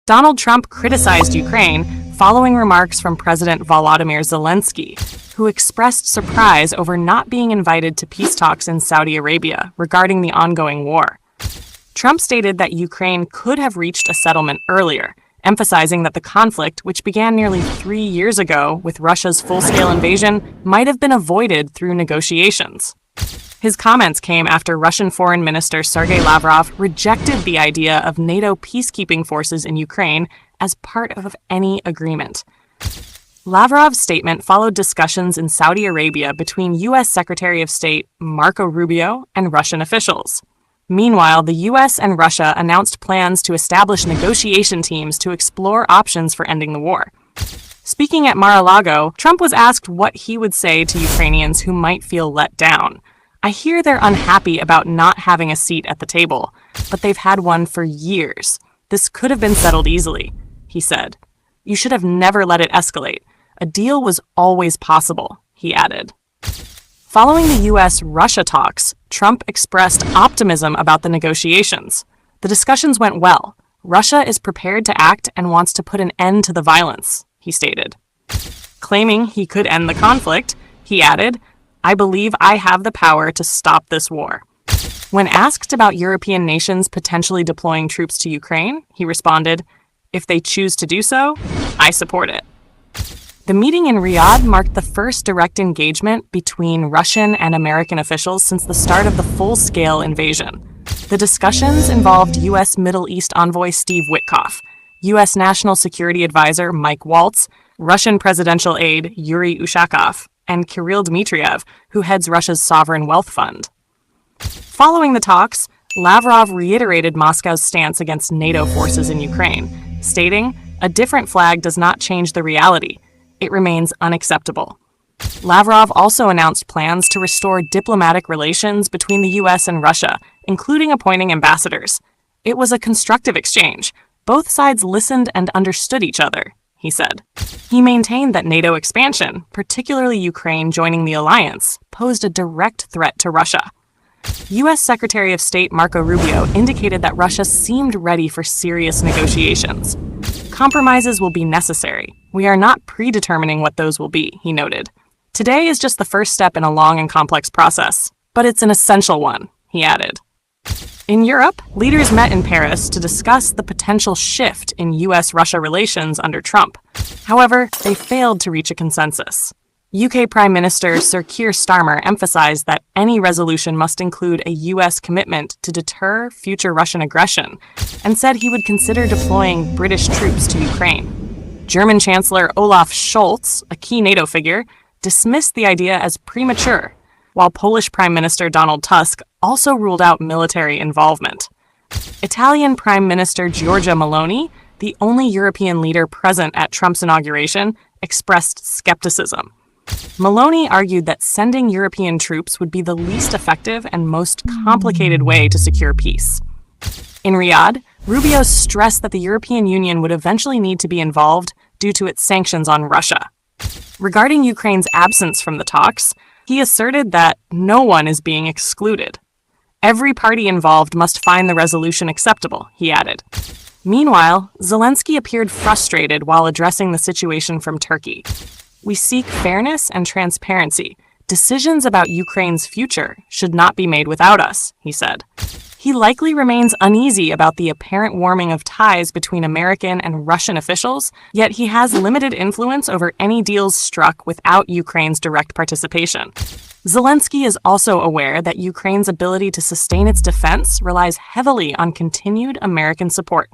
Donald Trump criticized Ukraine following remarks from President Volodymyr Zelensky, who expressed surprise over not being invited to peace talks in Saudi Arabia regarding the ongoing war. Trump stated that Ukraine could have reached a settlement earlier, emphasizing that the conflict, which began nearly 3 years ago with Russia's full-scale invasion, might have been avoided through negotiations. His comments came after Russian Foreign Minister Sergei Lavrov rejected the idea of NATO peacekeeping forces in Ukraine as part of any agreement. Lavrov's statement followed discussions in Saudi Arabia between U.S. Secretary of State Marco Rubio and Russian officials. Meanwhile, the U.S. and Russia announced plans to establish negotiation teams to explore options for ending the war. Speaking at Mar-a-Lago, Trump was asked what he would say to Ukrainians who might feel let down. "I hear they're unhappy about not having a seat at the table, but they've had one for years. This could have been settled easily," he said. "You should have never let it escalate. A deal was always possible," he added. Following the U.S.-Russia talks, Trump expressed optimism about the negotiations. "The discussions went well. Russia is prepared to act and wants to put an end to the violence," he stated. Claiming he could end the conflict, he added, "I believe I have the power to stop this war." When asked about European nations potentially deploying troops to Ukraine, he responded, "If they choose to do so, I support it." The meeting in Riyadh marked the first direct engagement between Russian and American officials since the start of the full-scale invasion. The discussions involved U.S. Middle East envoy Steve Witkoff, U.S. National Security Advisor Mike Waltz, Russian presidential aide Yuri Ushakov, and Kirill Dmitriev, who heads Russia's Sovereign Wealth Fund. Following the talks, Lavrov reiterated Moscow's stance against NATO forces in Ukraine, stating, "A different flag does not change the reality. It remains unacceptable." Lavrov also announced plans to restore diplomatic relations between the U.S. and Russia, including appointing ambassadors. "It was a constructive exchange. Both sides listened and understood each other," he said. He maintained that NATO expansion, particularly Ukraine joining the alliance, posed a direct threat to Russia. U.S. Secretary of State Marco Rubio indicated that Russia seemed ready for serious negotiations. "Compromises will be necessary. We are not predetermining what those will be," he noted. "Today is just the first step in a long and complex process, but it's an essential one," he added. In Europe, leaders met in Paris to discuss the potential shift in U.S.-Russia relations under Trump. However, they failed to reach a consensus. UK Prime Minister Sir Keir Starmer emphasized that any resolution must include a U.S. commitment to deter future Russian aggression, and said he would consider deploying British troops to Ukraine. German Chancellor Olaf Scholz, a key NATO figure, dismissed the idea as premature, while Polish Prime Minister Donald Tusk also ruled out military involvement. Italian Prime Minister Giorgia Meloni, the only European leader present at Trump's inauguration, expressed skepticism. Meloni argued that sending European troops would be the least effective and most complicated way to secure peace. In Riyadh, Rubio stressed that the European Union would eventually need to be involved due to its sanctions on Russia. Regarding Ukraine's absence from the talks, he asserted that no one is being excluded. "Every party involved must find the resolution acceptable," he added. Meanwhile, Zelensky appeared frustrated while addressing the situation from Turkey. "We seek fairness and transparency. Decisions about Ukraine's future should not be made without us," he said. He likely remains uneasy about the apparent warming of ties between American and Russian officials, yet he has limited influence over any deals struck without Ukraine's direct participation. Zelensky is also aware that Ukraine's ability to sustain its defense relies heavily on continued American support.